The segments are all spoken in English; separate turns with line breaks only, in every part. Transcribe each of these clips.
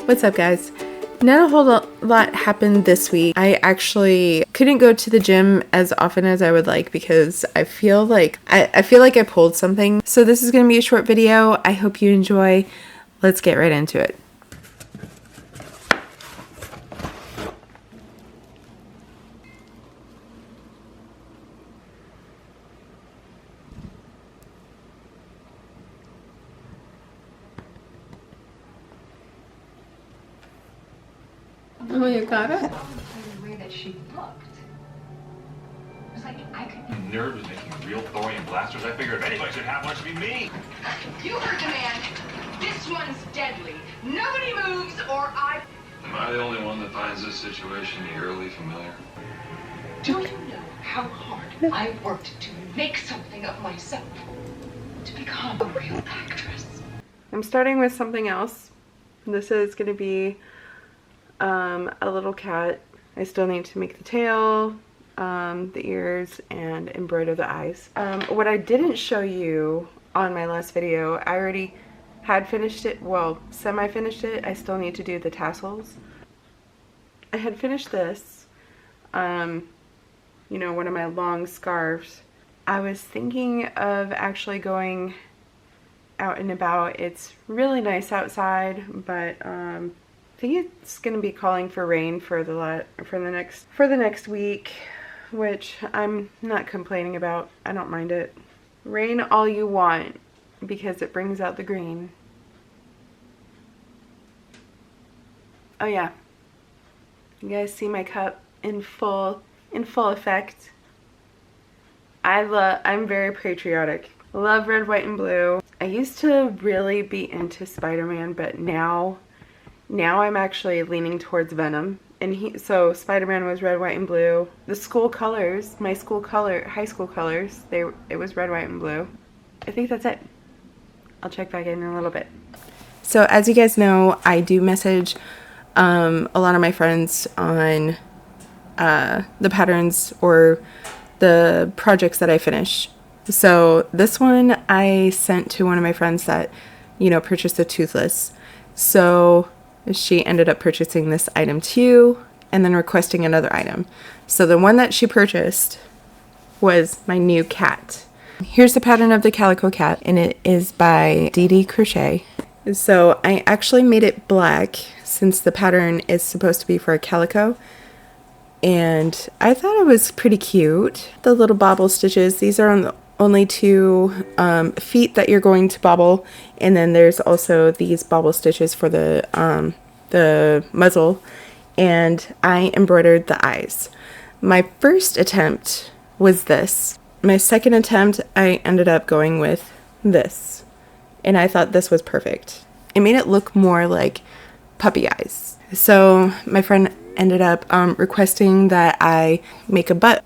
What's up, guys? Not a whole lot happened this week. I actually couldn't go to the gym as often as I would like because I feel like I pulled something. So this is going to be a short video. I hope you enjoy. Let's get right into it. Oh, you got it?
The way that she looked. It was like I could be.
Nerd was making real thorium blasters. I figured if anybody should have one, it should be me.
You heard the man. This one's deadly. Nobody moves or I.
Am I the only one that finds this situation eerily familiar?
Do you know how hard I worked to make something of myself? To become a real actress.
I'm starting with something else. This is going to be a little cat. I still need to make the tail, the ears, and embroider the eyes. What I didn't show you on my last video, I already had finished it, well, semi-finished it. I still need to do the tassels. I had finished this, you know, one of my long scarves. I was thinking of actually going out and about. It's really nice outside, but I think it's going to be calling for rain for the next week, which I'm not complaining about. I don't mind it. Rain all you want because it brings out the green. Oh yeah. You guys see my cup in full effect. I'm very patriotic. Love red, white, and blue. I used to really be into Spider-Man, but now I'm actually leaning towards Venom. And so Spider-Man was red, white, and blue. The school colors, my high school colors, it was red, white, and blue. I think that's it. I'll check back in a little bit. So as you guys know, I do message a lot of my friends on the patterns or the projects that I finish. So this one I sent to one of my friends that, you know, purchased the Toothless. So she ended up purchasing this item too, and then requesting another item. So the one that she purchased was my new cat. Here's the pattern of the calico cat, and it is by Crochet. So I actually made it black since the pattern is supposed to be for a calico. And I thought it was pretty cute. The little bobble stitches, these are on the only two feet that you're going to bobble, and then there's also these bobble stitches for the muzzle, and I embroidered the eyes. My first attempt was this. My second attempt, I ended up going with this, and I thought this was perfect. It made it look more like puppy eyes. So my friend ended up requesting that I make a butt.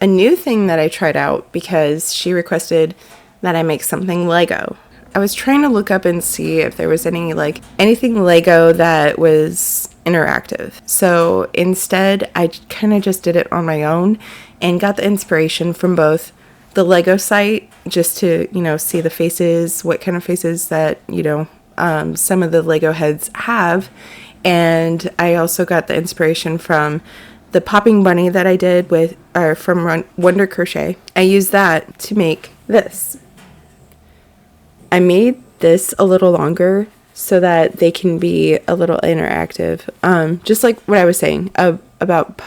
A new thing that I tried out because she requested that I make something Lego. I was trying to look up and see if there was anything Lego that was interactive. So instead, I kind of just did it on my own and got the inspiration from both the Lego site just to, you know, see the faces, what kind of faces that, you know, some of the Lego heads have. And I also got the inspiration from the popping bunny that I did from Wonder Crochet. I used that to make this. I made this a little longer so that they can be a little interactive. Just like what I was saying about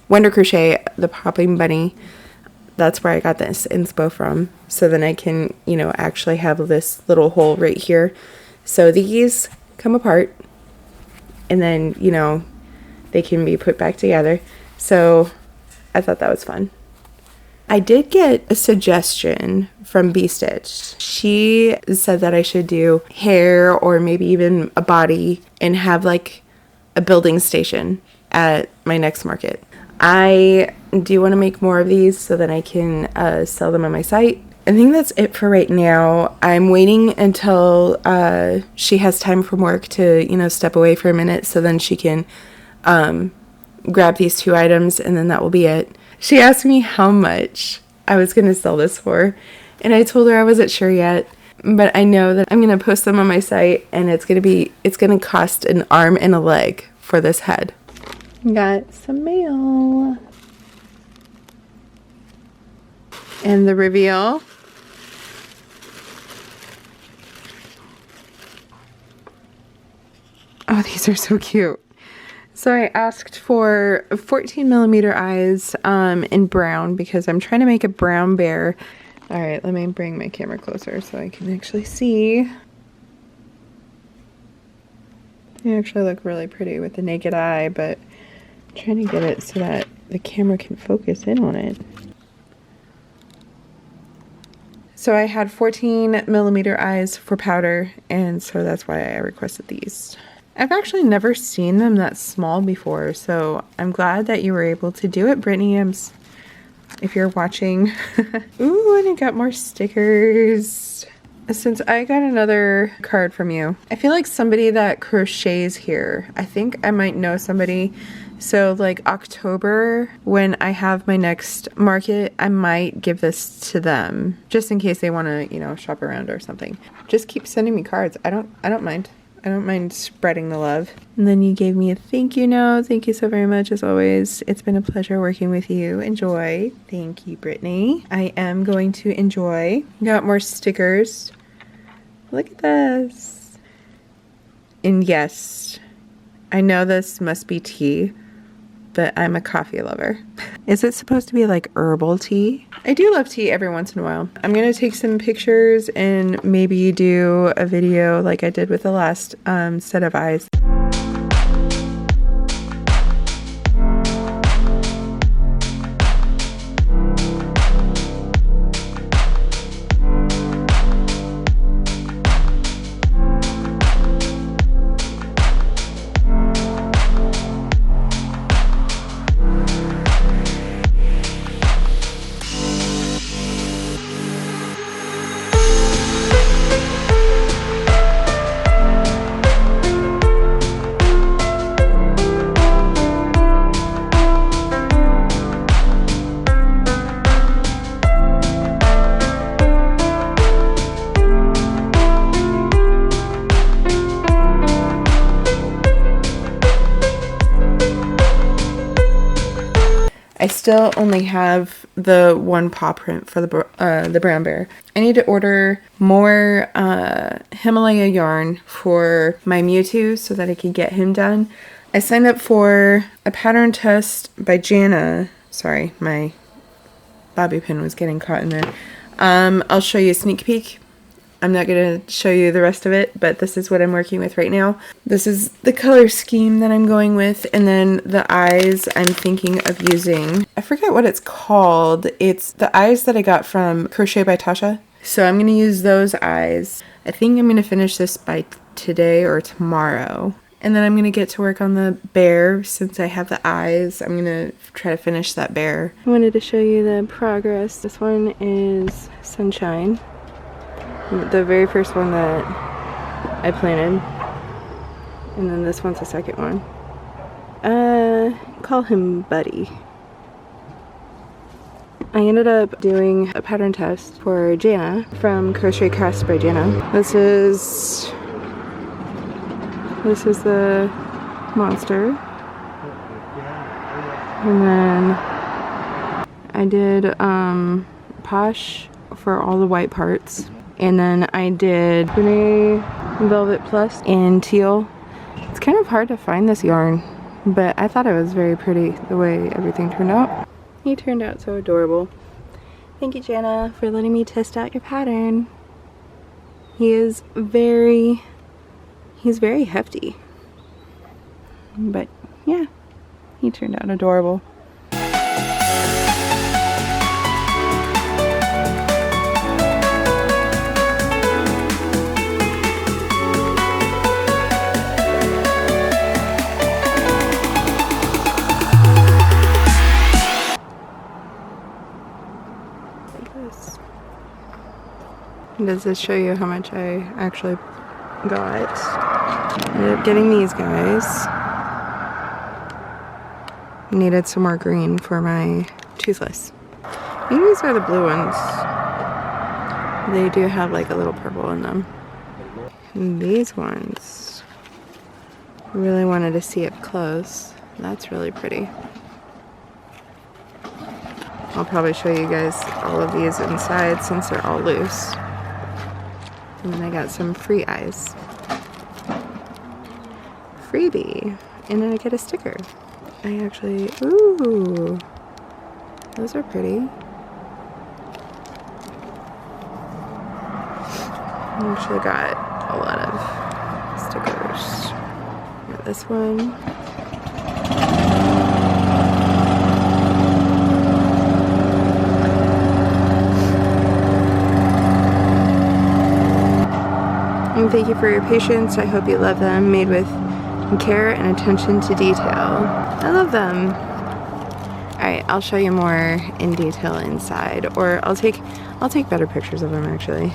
Wonder Crochet, the popping bunny. That's where I got this inspo from. So then I can, you know, actually have this little hole right here. So these come apart, and then, you know, they can be put back together. So I thought that was fun. I did get a suggestion from B-Stitch. She said that I should do hair or maybe even a body and have like a building station at my next market. I do want to make more of these so that I can sell them on my site. I think that's it for right now. I'm waiting until she has time from work to, you know, step away for a minute so then she can grab these two items, and then that will be it. She asked me how much I was going to sell this for, and I told her I wasn't sure yet. But I know that I'm going to post them on my site, and it's going to cost an arm and a leg for this head. Got some mail. And the reveal. Oh, these are so cute. So I asked for 14mm eyes in brown because I'm trying to make a brown bear. All right, let me bring my camera closer so I can actually see. They actually look really pretty with the naked eye, but I'm trying to get it so that the camera can focus in on it. So I had 14mm eyes for powder, and so that's why I requested these. I've actually never seen them that small before, so I'm glad that you were able to do it, Brittany. If you're watching. Ooh, and I got more stickers. Since I got another card from you, I feel like somebody that crochets here. I think I might know somebody. So like October, when I have my next market, I might give this to them just in case they want to, you know, shop around or something. Just keep sending me cards. I don't mind. I don't mind spreading the love. And then you gave me a thank you note. Thank you so very much, as always. It's been a pleasure working with you. Enjoy. Thank you, Brittany. I am going to enjoy. Got more stickers. Look at this. And yes, I know this must be tea, but I'm a coffee lover. Is it supposed to be like herbal tea? I do love tea every once in a while. I'm gonna take some pictures and maybe do a video like I did with the last set of eyes. I still only have the one paw print for the brown bear. I need to order more Himalaya yarn for my Mewtwo so that I can get him done. I signed up for a pattern test by Janna. Sorry, my bobby pin was getting caught in there. I'll show you a sneak peek. I'm not going to show you the rest of it, but this is what I'm working with right now. This is the color scheme that I'm going with, and then the eyes I'm thinking of using. I forget what it's called. It's the eyes that I got from Crochet by Tasha. So I'm going to use those eyes. I think I'm going to finish this by today or tomorrow. And then I'm going to get to work on the bear since I have the eyes. I'm going to try to finish that bear. I wanted to show you the progress. This one is Sunshine. The very first one that I planted, and then this one's the second one. Call him Buddy. I ended up doing a pattern test for Janna from Crochet Crafts by Janna. This is the monster, and then I did Posh for all the white parts. And then I did Crochet Velvet Plus in teal. It's kind of hard to find this yarn, but I thought it was very pretty the way everything turned out. He turned out so adorable. Thank you, Janna, for letting me test out your pattern. He's very hefty. But yeah, he turned out adorable. Does this show you how much I actually got? Ended up getting these guys. Needed some more green for my toothless. Maybe these are the blue ones. They do have like a little purple in them. And these ones, I really wanted to see up close. That's really pretty. I'll probably show you guys all of these inside since they're all loose. And then I got some free eyes. Freebie. And then I get a sticker. I actually, ooh, those are pretty. I actually got a lot of stickers. Got this one. And thank you for your patience. I hope you love them. Made with care and attention to detail. I love them. Alright, I'll show you more in detail inside, or I'll take better pictures of them actually.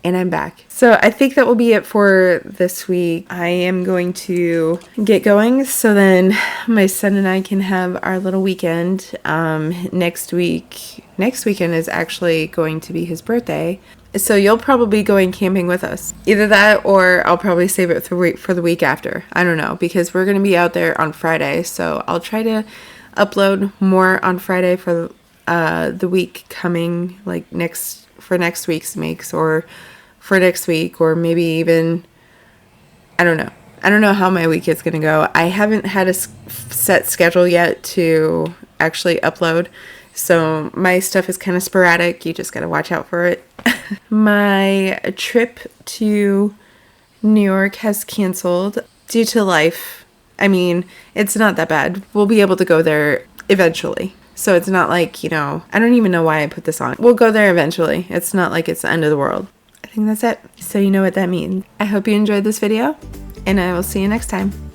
And I'm back. So I think that will be it for this week. I am going to get going so then my son and I can have our little weekend. Next weekend is actually going to be his birthday. So you'll probably be going camping with us. Either that or I'll probably save it for the week after. I don't know, because we're going to be out there on Friday. So I'll try to upload more on Friday for the week coming, like for next week's makes, or for next week, or maybe even, I don't know how my week is going to go. I haven't had a set schedule yet to actually upload, so my stuff is kind of sporadic. You just got to watch out for it. My trip to New York has canceled due to life. I mean, it's not that bad. We'll be able to go there eventually. So it's not like, I don't even know why I put this on. We'll go there eventually. It's not like it's the end of the world. I think that's it. So you know what that means. I hope you enjoyed this video, and I will see you next time.